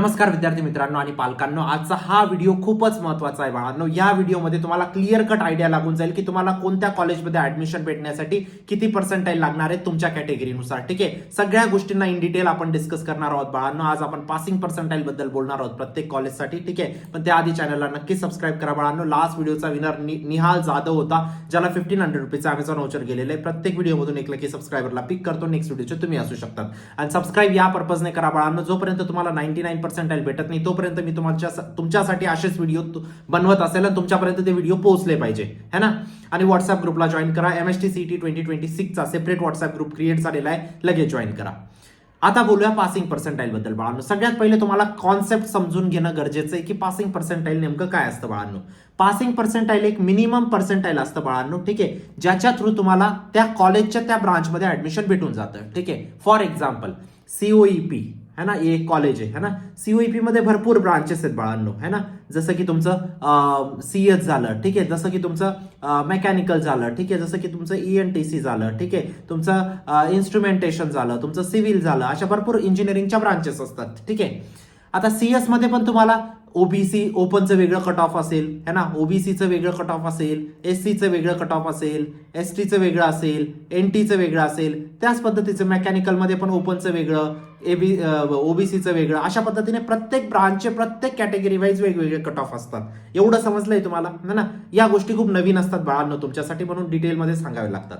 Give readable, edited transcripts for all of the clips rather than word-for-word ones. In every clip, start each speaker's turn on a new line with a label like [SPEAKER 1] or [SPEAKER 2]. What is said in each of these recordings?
[SPEAKER 1] नमस्कार विद्यार्थी मित्रांनो आणि पालकांनो, आजचा हा व्हिडिओ खूपच महत्त्वाचा आहे बाळांनो. या व्हिडिओमध्ये तुम्हाला क्लिअर कट आयडिया लागून जाईल की तुम्हाला कोणत्या कॉलेजमध्ये ऍडमिशन भेटण्यासाठी किती पर्सेंटाइल लागणार आहे तुमच्या कॅटेगरीनुसार. ठीक आहे, सगळ्या गोष्टींना इन डिटेल आपण डिस्कस करणार आहोत बाळांनो. आज आपण पासिंग पर्सेंटाइल बद्दल बोलणार आहोत प्रत्येक कॉलेजसाठी. ठीक आहे, पण त्याआधी चॅनलला नक्की सबस्क्राईब करा बाळांनो. लास्ट व्हिडिओचा विनर निहाल जाधव होता, ज्याला 1500 रुपीचा अमेझॉन व्हाउचर गेलेले आहे. प्रत्येक व्हिडिओमधून एक लकी सबस्क्रायबरला पिक करतो. नेक्स्ट व्हिडिओचे तुम्ही असू शकतात. आणि सबस्क्राईब या पर्पजने करा बाळांनो, जोपर्यंत तुम्हाला 99 पर्सेंटाइल भेटत नाही तोपर्यंत मी तुमच्यासाठी असेच व्हिडिओ बनवत असेल आणि तुमच्यापर्यंत ते व्हिडिओ पोहोचले पाहिजे, है ना. आणि व्हॉट्सअप ग्रुपला जॉईन करा. MSTCET 2026 चा सेपरेट व्हॉट्सअप ग्रुप क्रिएट झालेला आहे, लगेच जॉईन करा. आता बोलूया पासिंग पर्सेंटाइल बद्दल बाळांनो. सगळ्यात पहिले तुम्हाला कॉन्सेप्ट समजून घेणं गरजेचं आहे की पासिंग पर्सेंटाइल नेमकं काय असतं बाळांनो. पासिंग पर्सेंटाइल एक मिनिमम पर्सेंटाइल असतं बाळांनो. ठीक आहे, ज्याच्या थ्रू तुम्हाला त्या कॉलेजच्या त्या ब्रांचमध्ये ऍडमिशन भेटून जातं. ठीक आहे, फॉर एक्झाम्पल COEP है ना, एक कॉलेज आहे, है ना. COEP मध्ये भरपूर ब्रांचेस आहेत बाळांनो, है ना. जसं की तुमचं CS झालं, ठीक आहे, जसं की तुमचं मेकॅनिकल झालं, ठीक आहे, जसं की तुमचं ENTC झालं, ठीक आहे, तुमचं इन्स्ट्रुमेंटेशन झालं, तुमचं सिव्हिल झालं, अशा भरपूर इंजिनिअरिंगच्या ब्रांचेस असतात. ठीक आहे, आता CS मध्ये पण तुम्हाला OBC ओपनचं वेगळं कट ऑफ असेल, है ना, OBCचं वेगळं कट ऑफ असेल, SCचं वेगळं कट ऑफ असेल, STचं वेगळं असेल, NTचं वेगळं असेल. त्याच पद्धतीचं मेकॅनिकलमध्ये पण ओपनचं वेगळं, OBCचं वेगळं, अशा पद्धतीने प्रत्येक ब्रांचचे प्रत्येक कॅटेगरी वाईज वेगवेगळे कट ऑफ असतात. एवढं समजलंय तुम्हाला, है ना. या गोष्टी खूप नवीन असतात बाळांनो तुमच्यासाठी, म्हणून डिटेलमध्ये सांगावे लागतात.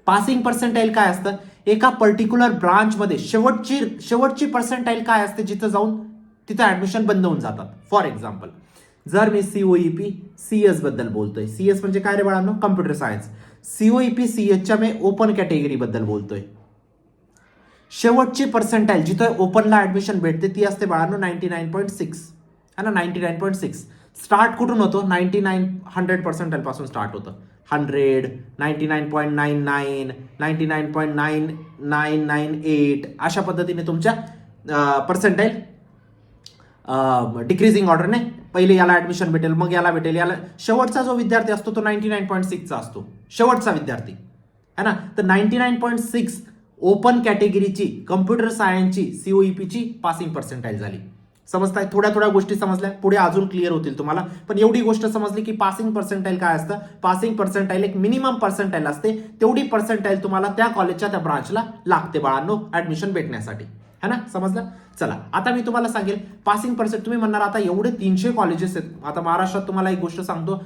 [SPEAKER 1] पासिंग पर्सेंटाइल काय असतं, एका पर्टिक्युलर ब्रांचमध्ये शेवटची पर्सेंटाइल काय असते, जिथं जाऊन तिथं ऍडमिशन बंद होऊन जातात. फॉर एक्झाम्पल, जर मी COEP CS बद्दल बोलतोय, CS म्हणजे काय रे बाळांनो, कम्प्युटर सायन्स. COEP CS मी ओपन कॅटेगरी बद्दल बोलतोय. शेवटची पर्सेंटाइल जिथं ओपनला ऍडमिशन भेटते ती असते बाळांनो 99.6, है ना. 99.6 स्टार्ट कुठून होतो, 100 पर्सेंटाइल पासून स्टार्ट होतं. 100, 99.99, 99.9998 अशा पद्धतीने तुमच्या पर्सेंटाइल डिक्रीजिंग ऑर्डरने पहिले याला ऍडमिशन भेटेल, मग याला भेटेल, याला. शेवटचा जो विद्यार्थी असतो तो 99.6 चा असतो, शेवटचा विद्यार्थी, है ना. तर 99.6 ओपन कॅटेगरीची कम्प्युटर सायन्सची COEP ची पासिंग पर्सेंटाइल झाली. समजताय, थोड्या गोष्टी समजल्या, पुढे अजून क्लिअर होतील तुम्हाला. पण एवढी गोष्ट समजली की पासिंग पर्सेंटाइल काय असतं. पासिंग पर्सेंटाइल एक मिनिमम पर्सेंटाइल असते, तेवढी पर्सेंटाइल तुम्हाला त्या कॉलेजच्या त्या ब्रांचला लागते बाळांनो ऍडमिशन भेटण्यासाठी, है ना. समजलं. चला, आता मी तुम्हाला सांगेल पासिंग पर्सेंट. तुम्ही म्हणणार आता एवढे 300 कॉलेजेस आहेत. आता महाराष्ट्रात तुम्हाला एक गोष्ट सांगतो,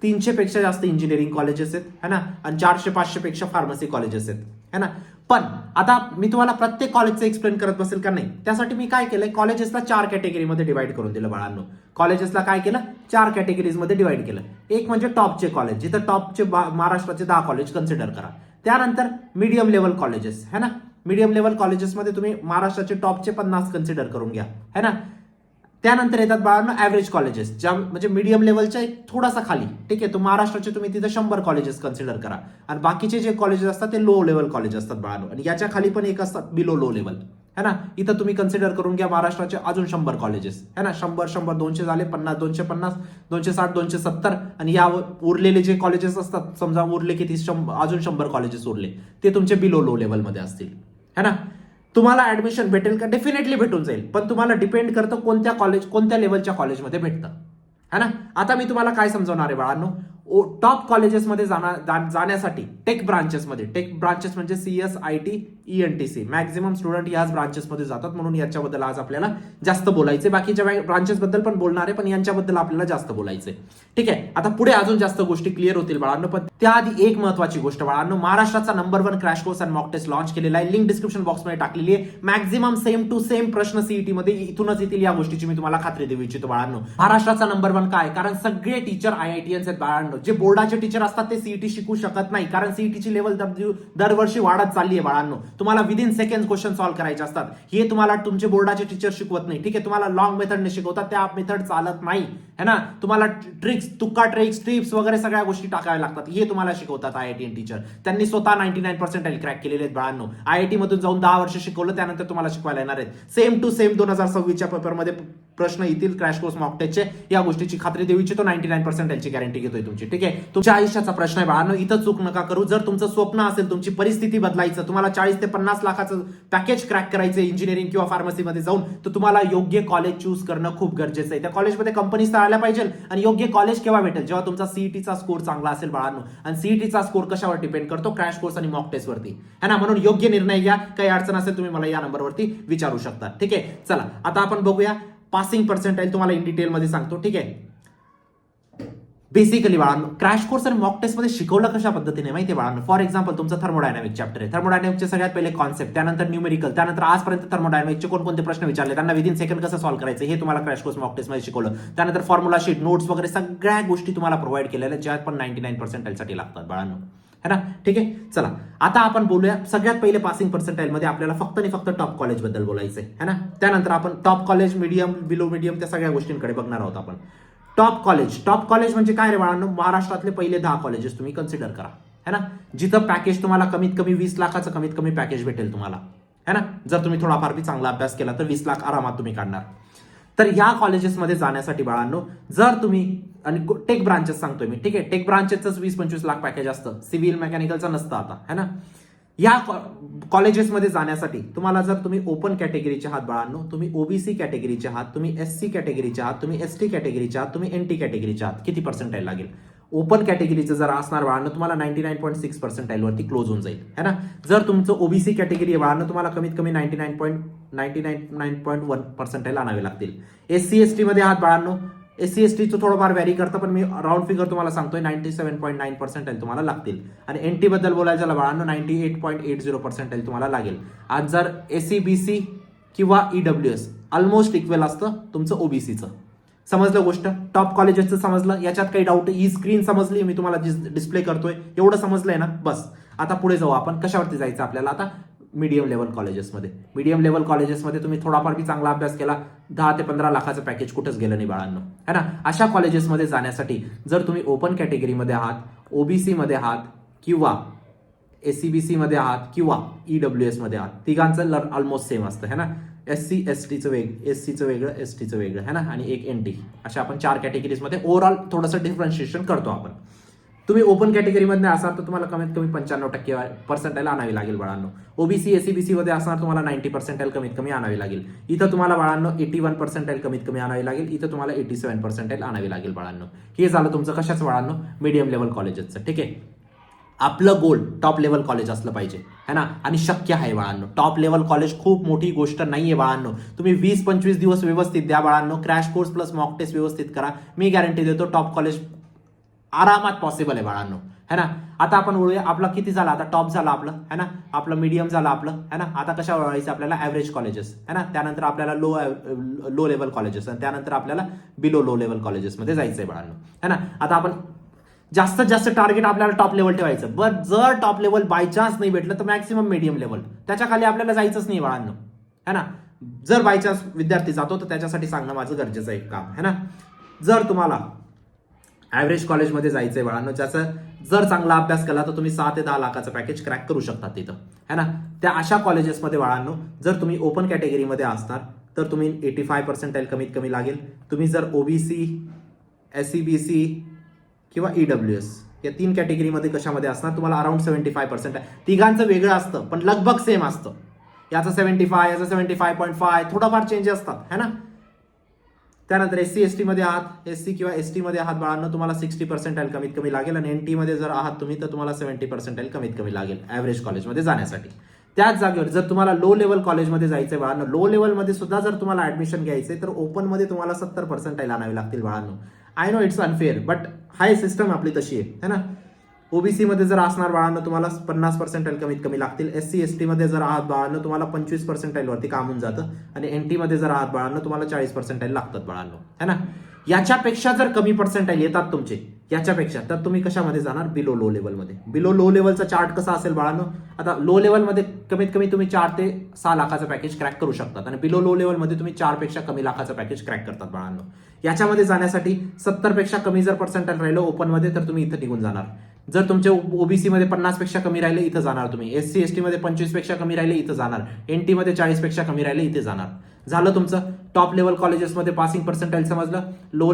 [SPEAKER 1] 300 पेक्षा जास्त इंजिनिअरिंग कॉलेजेस आहेत, है ना, आणि 400-500 पेक्षा फार्मसी कॉलेजेस आहेत, है ना. पण आता मी तुम्हाला प्रत्येक कॉलेजचं एक्सप्लेन करत बसेल का नाही, त्यासाठी मी काय केलंय, कॉलेजेसला 4 कॅटेगरीमध्ये डिवाइड करून दिलं बाळांनो. कॉलेजेसला काय केलं, 4 कॅटेगरीजमध्ये डिवाइड केलं. एक म्हणजे टॉपचे कॉलेज, जिथं टॉपचे महाराष्ट्राचे 10 कॉलेज कन्सिडर करा. त्यानंतर मीडियम लेवल कॉलेजेस, है ना. मीडियम लेवल कॉलेजेसमध्ये तुम्ही महाराष्ट्राचे टॉपचे 50 कन्सिडर करून घ्या, है ना. त्यानंतर येतात बाळांनो ऍव्हरेज कॉलेजेस, ज्या म्हणजे मीडियम लेवलच्या थोडासा खाली. ठीक आहे, तो महाराष्ट्राचे तुम्ही तिथं 100 कॉलेजेस कन्सिडर करा. आणि बाकीचे जे कॉलेजेस असतात ते लो लेवल कॉलेज असतात बाळांनो. आणि याच्या खाली पण एक असतात बिलो लो लेवल, है ना. इथं तुम्ही कन्सिडर करून घ्या महाराष्ट्राचे अजून 100 कॉलेजेस, है ना. 100 200 झाले, 50 250, 260 270. आणि या उरलेले जे कॉलेजेस असतात, समजा उरले किती, अजून 100 कॉलेजेस उरले, ते तुमचे बिलो लो लेवलमध्ये असतील, है ना. तुम्हाला ऍडमिशन भेटेल का, डेफिनेटली भेटून जाईल, पण तुम्हाला डिपेंड करतं कोणत्या लेवलच्या कॉलेजमध्ये भेटतं, है ना. आता मी तुम्हाला काय समजवणार आहे बाळांनो, टॉप कॉलेजेसमध्ये जाण्यासाठी टेक ब्रांचेस म्हणजे CS, IT, ENTC maximum student याच ब्रांचेसमध्ये जातात. म्हणून याच्याबद्दल आज आपल्याला जास्त बोलायचे. बाकीच्या ब्रांचेस बद्दल पण बोलणार आहे, पण यांच्याबद्दल आपल्याला जास्त बोलायचंय. ठीक आहे, आता पुढे अजून जास्त गोष्टी क्लिअर होतील बाळांनो. पण त्याआधी एक महत्वाची गोष्ट बाळांनो, महाराष्ट्राचा number 1 crash course and mock test launch केलेला आहे. लिंक डिस्क्रिप्शन बॉक्समध्ये टाकलेली आहे. मॅक्झिमम सेम टू सेम प्रश्न CET मध्ये इथूनच येतील, या गोष्टीची मी तुम्हाला खात्री देऊ इच्छितो बाळांनो. महाराष्ट्राचा नंबर 1 काय, कारण सगळे टीचर IITians आहेत बाळांनो. जे बोर्डाचे टीचर असतात ते CET शिकू शकत नाही, कारण CETची लेवल दरवर्षी वाढत चालली आहे बाळांनो. तुम्हाला विदिन सेकंड क्वेश्चन सॉल्व्ह करायचे असतात. हे तुम्हाला तुमचे बोर्डाचे टीचर शिकवत नाही. ठीक आहे, तुम्हाला लॉंग मेथडने शिकवतात, त्या मेथड चालत नाही, है ना. तुम्हाला तुक्का ट्रिक्स टिप्स वगैरे सगळ्या गोष्टी टाकाव्या लागतात. हे तुम्हाला शिकवतात IITian टीचर. त्यांनी स्वतः 99% क्रॅक केलेले आहेत बाळांनो. IIT मधून जाऊन 10 वर्ष शिकवलं, त्यानंतर तुम्हाला शिकवायला येणार आहेत. सेम टू सेम 2026च्या पेपरमध्ये प्रश्न येतील क्रॅश कोर्स मॉक टेस्टचे, या गोष्टीची खात्री देऊ इच्छितो. 99% ची गॅरंटी घेतोय तुमची. ठीक आहे, तुमच्या आयुष्याचा प्रश्न आहे बाळांनो, इथं चूक नका करू. जर तुमचं स्वप्न असेल, तुमची परिस्थिती बदलायचं, तुम्हाला 40 ते 50 लाखाचं पॅकेज क्रॅक करायचं इंजिनिअरिंग किंवा फार्मसीमध्ये जाऊन, तर तुम्हाला योग्य कॉलेज चूज करणं खूप गरजेचं आहे. त्या कॉलेजमध्ये कंपनीज तर आल्या पाहिजे. आणि योग्य कॉलेज केव्हा भेटेल? जेव्हा तुमचा सीईटीचा स्कोर चांगला असेल बाळांनो. आणि सीईटीचा स्कोर कशावर डिपेंड करतो? क्रॅश कोर्स आणि मॉक टेस्ट वरती, है ना. म्हणून योग्य निर्णय घ्या. काही अडचण असेल तुम्ही मला या नंबरवरती विचारू शकता. ठीक आहे, चला आता आपण बघूया पासिंग पर्सेंटाईल. तुम्हाला इन डिटेल मध्ये सांगतो. ठीक आहे, बेसिकली बाळांनो क्रॅश कोर्स आणि मॉक टेस्ट मध्ये शिकवलं कशा पद्धतीने माहिती आहे बाळांनो. फॉर एक्झाम्पल तुमचं थर्मोडायनामिक चॅप्टर आहे. थर्मोडायनामिकचे सगळ्यात पहिले कॉन्सेप्ट, त्यानंतर न्यूमेरिकल, त्यानंतर आजपर्यंत थर्मोडायनामिकचे कोणकोणते प्रश्न विचारले, त्यांना विदिन सेकंड कसं सॉल्व्ह करायचं हे तुम्हाला क्रॅश कोर्स मॉक टेस्ट मध्ये शिकवलं. त्यानंतर फॉर्म्युला शीट, नोट्स वगैरे सगळ्या गोष्टी तुम्हाला प्रोव्हाइड केलेल्या, ज्या पण 99% साठी लागतात बाळांनो, है ना. ठीक आहे, चला आता आपण बोलूया. सगळ्यात पहिले पासिंग पर्सेंटाईल मध्ये आपल्याला फक्त आणि फक्त टॉप कॉलेज बद्दल बोलायचं आहे ना. त्यानंतर आपण top college, medium, below medium त्या सगळ्या गोष्टींकडे बघणार आहोत आपण. टॉप कॉलेज म्हणजे काय रे बाळांनो? महाराष्ट्रातले पहिले 10 कॉलेजेस तुम्ही कन्सिडर करा, है ना. जिथं पॅकेज तुम्हाला कमीत कमी 20 लाखाचं कमीत कमी पॅकेज भेटेल तुम्हाला, है ना. जर तुम्ही थोडाफार बी चांगला अभ्यास केला तर 20 लाख आरामात तुम्ही काढणार. तर ह्या कॉलेजेसमध्ये जाण्यासाठी बाळांनो, जर तुम्ही आणि टेक ब्रांचेस सांगतोय मी, ठीक आहे, टेक ब्रांचेसच 20-25 लाख पॅकेज असतं, सिव्हिल मेकॅनिकलचं नसतं आता, है ना. या कॉलेजेसमध्ये जाण्यासाठी तुम्हाला, जर तुम्ही ओपन कॅटेगरीचे आहात बाळांनो, तुम्ही ओबीसी कॅटेगरीचे आहात, तुम्ही एससी कॅटेगरीचे आहात, तुम्ही एसटी कॅटेगरीचे आहात, तुम्ही एनटी कॅटेगरीचे आहात, किती पर्सेंटाईल लागेल? ओपन कॅटेगरीचं जर असणार बाळांनो तुम्हाला 99.6 पर्सेंटाईल वरती क्लोज होऊन जाईल, है ना. जर तुमचं ओबीसी कॅटेगरी आहे बाळांनो, तुम्हाला कमीत कमी 99.1 पर्सेंटाईल आणावे लागतील. एससी एसटी मध्ये आहात बाळांनो, एससी एसटीचं थोडंफार व्हॅरी करतं, पण मी राऊंड फिगर तुम्हाला सांगतोय 97.9 पर्सेंटाईल तुम्हाला लागतील. आणि एनटी बद्दल बोलायचं झालं बाळांनो 98.80 पर्सेंटाईल तुम्हाला लागेल. आज जर एससी बीसी किंवा ईडब्ल्यूएस ऑलमोस्ट इक्वल असतं तुमचं ओबीसीचं. समजलं गोष्ट? टॉप कॉलेजेसचं समजलं, याच्यात काही डाऊट? ही स्क्रीन समजली मी तुम्हाला डिस्प्ले करतोय, एवढं समजलंय ना? बस आता पुढे जाऊ आपण. कशावरती जायचं आपल्याला आता? मीडियम लेवल कॉलेजेसमध्ये. मीडियम लेवल कॉलेजेसमध्ये तुम्ही थोडाफार बी चांगला अभ्यास केला, 10 ते 15 लाखाचं पॅकेज कुठंच गेलं नाही बाळांनो, है ना. अशा कॉलेजेसमध्ये जाण्यासाठी जर तुम्ही ओपन कॅटेगरीमध्ये आहात, ओबीसी मध्ये आहात किंवा एससीबीसी मध्ये आहात किंवा ईडब्ल्यूएस मध्ये आहात, तिघांचं ऑलमोस्ट सेम असतं, है ना. एससी एसटीचं वेगळं, एससीचं वेगळं, एसटीचं वेगळं, है ना, आणि एक एनटी, अशा आपण 4 कॅटेगरीजमध्ये ओव्हरऑल थोडंसं डिफरन्शिएशन करतो आपण. तुम्ही ओपन कॅटेगरीमध्ये असाल तर तुम्हाला कमीत कमी 95% पर्सेंटाईल आणावी लागेल बाळांनो. ओबीसी एससीबीसी मध्ये असणार तुम्हाला 90 पर्सेंटाईल कमीत कमी आणावी लागेल. इथं तुम्हाला बाळांनो 81 पर्सेंटाईल कमीत कमी आणावी लागेल. इथं तुम्हाला 87 पर्सेंटाईल आणावी लागेल बाळांनो. हे झालं तुमचं कशाचं बाळांनो? मीडियम लेवल कॉलेजेसचं. ठीक आहे, आपलं गोल टॉप लेवल कॉलेज असलं पाहिजे, है ना. आणि शक्य आहे बाळांनो. टॉप लेवल कॉलेज खूप मोठी गोष्ट नाहीये बाळांनो. तुम्ही 20-25 दिवस व्यवस्थित द्या बाळांनो, crash course plus mock test व्यवस्थित करा, मी गॅरंटी देतो टॉप कॉलेज आरामात पॉसिबल आहे बाळांनो, है ना. आता आपण बोलूया आपला किती झाला आता? टॉप झालं आपलं, है ना, आपलं मीडियम झालं आपलं, है ना. आता कशावर वळायचं आपल्याला? ॲव्हरेज कॉलेजेस, है ना. त्यानंतर आपल्याला लो लेवल कॉलेजेस, आणि त्यानंतर आपल्याला बिलो लो लेवल कॉलेजेसमध्ये जायचंय बाळांनो, है ना. आता आपण जास्तीत जास्त टार्गेट आपल्याला टॉप लेवल ठेवायचं. बट जर टॉप लेवल बाय चान्स नाही भेटलं तर मॅक्सिमम मीडियम लेवल, त्याच्या खाली आपल्याला जायचंच नाही बाळांनो, है ना. जर बाय चान्स विद्यार्थी जातो तर त्याच्यासाठी सांगणं माझं गरजेचं आहे काम, है ना. जर तुम्हाला ॲव्हरेज कॉलेजमध्ये जायचंय बाळांनो, ज्याचा जर चांगला अभ्यास केला तर तुम्ही 6 ते 10 लाखाचं पॅकेज क्रॅक करू शकता तिथं, है ना. त्या अशा कॉलेजेसमध्ये बाळांनो जर तुम्ही ओपन कॅटेगरीमध्ये असणार तर तुम्ही 85 पर्सेंटाईल कमीत कमी लागेल. तुम्ही जर ओबीसी, एससीबीसी किंवा ईडब्ल्यूएस या 3 कॅटेगरीमध्ये कशामध्ये असणार तुम्हाला अराउंड 75%. तिघांचं वेगळं असतं पण लगभग सेम असतं. याचं 75, याचं 75.5, थोडाफार चेंज असतात, है ना. त्यानंतर एससी एसटी मध्ये आहात, एससी किंवा एसटी मध्ये आहात बाळांनो, तुम्हाला 60 पर्सेंटाईल कमीत कमी लागेल. आणि एनटी मध्ये जर आहात तुम्ही तर तुम्हाला 70 पर्सेंटाईल कमीत कमी लागेल ॲव्हरेज कॉलेजमध्ये जाण्यासाठी. त्याच जागेवर जर तुम्हाला लो लेवल कॉलेजमध्ये जायचंय बाळांनो, लो लेवलमध्ये सुद्धा जर तुम्हाला ऍडमिशन घ्यायचंय तर ओपन मध्ये तुम्हाला 70 पर्सेंटाईल आणावे लागतील बाळांनो. I know it's unfair, but high system आपली तशी आहे, है ना. ओबीसी मध्ये जर असणार बाळांनो तुम्हाला 50 पर्सेंटाईल कमीत कमी लागतील. एससी एसटी मध्ये जर आहात बाळांनो तुम्हाला 25 पर्सेंटाईल वरती काम होऊन जातं. आणि एनटी मध्ये जर आहात बाळांनो तुम्हाला 40 पर्सेंटाईल लागतात बाळांनो, है ना. याच्यापेक्षा जर कमी पर्सेंटाईल येतात तुमचे याच्यापेक्षा तर तुम्ही कशामध्ये जाणार? बिलो लो लेवलमध्ये. बिलो लो लेवलचा चार्ट कसा असेल बाळांनो? आता लो लेवलमध्ये कमीत कमी तुम्ही 4 ते 6 लाखाचं पॅकेज क्रॅक करू शकतात आणि बिलो लो लेवलमध्ये तुम्ही 4 पेक्षा कमी लाखाचं पॅकेज क्रॅक करतात बाळांनो. याच्यामध्ये जाण्यासाठी 70 पेक्षा कमी जर पर्सेंटाईल राहिलं ओपनमध्ये तर तुम्ही इथं निघून जाणार. जर तुमचे ओबीसी मध्ये 50 पेक्षा कमी राहिले इथं जाणार तुम्ही. एससी एसटी मध्ये 25 पेक्षा कमी राहिले इथं जाणार. एनटी मध्ये 40 पेक्षा कमी राहिले इथे जाणार. झालं तुमचं टॉप लेवल कॉलेजेसमध्ये पासिंग पर्सेंटाईल समजलं, लो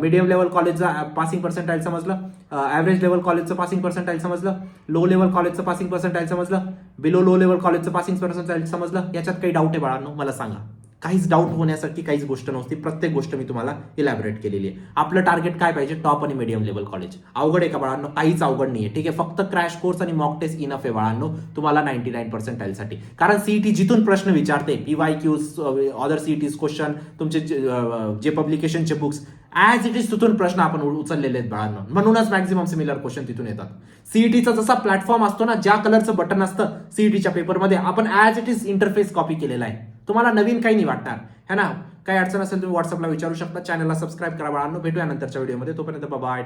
[SPEAKER 1] मीडियम लेवल कॉलेजचं पासिंग पर्सेंटाईल समजलं, ॲव्हरेज लेवल कॉलेजचं पासिंग पर्सेंटाईल समजलं, लो लेवल कॉलेजचं पासिंग पर्सेंटाईल समजलं, बिलो लो लेवल कॉलेजचं पासिंग पर्सेंटाईल समजलं? याच्यात काही डाऊट आहे बाळांनो? मला सांगा. काहीच डाऊट होण्यासारखी काहीच गोष्ट नव्हती. प्रत्येक गोष्ट मी तुम्हाला इलॅबोरेट केलेली आहे. आपलं टार्गेट काय पाहिजे? टॉप आणि मीडियम लेवल कॉलेज. अवघड आहे का बाळांनो? काहीच अवघड नाहीये. ठीक आहे, फक्त क्रॅश कोर्स आणि मॉक टेस्ट इनफ आहे बाळांनो तुम्हाला 99 पर्सेंटाईलसाठी. कारण सीईटी जिथून प्रश्न विचारते, PYQs, अदर सीईटीज क्वेश्चन, तुमचे जे पब्लिकेशनचे बुक्स ॲज इट इज तिथून प्रश्न आपण उचललेले आहेत बाळांनो. म्हणूनच मॅक्झिमम सिमिलर क्वेश्चन तिथून येतात. सीईटीचा जसा प्लॅटफॉर्म असतो ना, ज्या कलरचं बटन असतं सीईटीच्या पेपरमध्ये, आपण as it is interface copy केलेला आहे. तुम्हाला नवीन काही नाही वाटणार है ना. काही अडचण असेल तुम्ही व्हॉट्सअपला विचारू शकता. चॅनलला सबस्क्राईब करा बाळांनो. भेटूया नंतरच्या व्हिडिओमध्ये. तोपर्यंत बाय.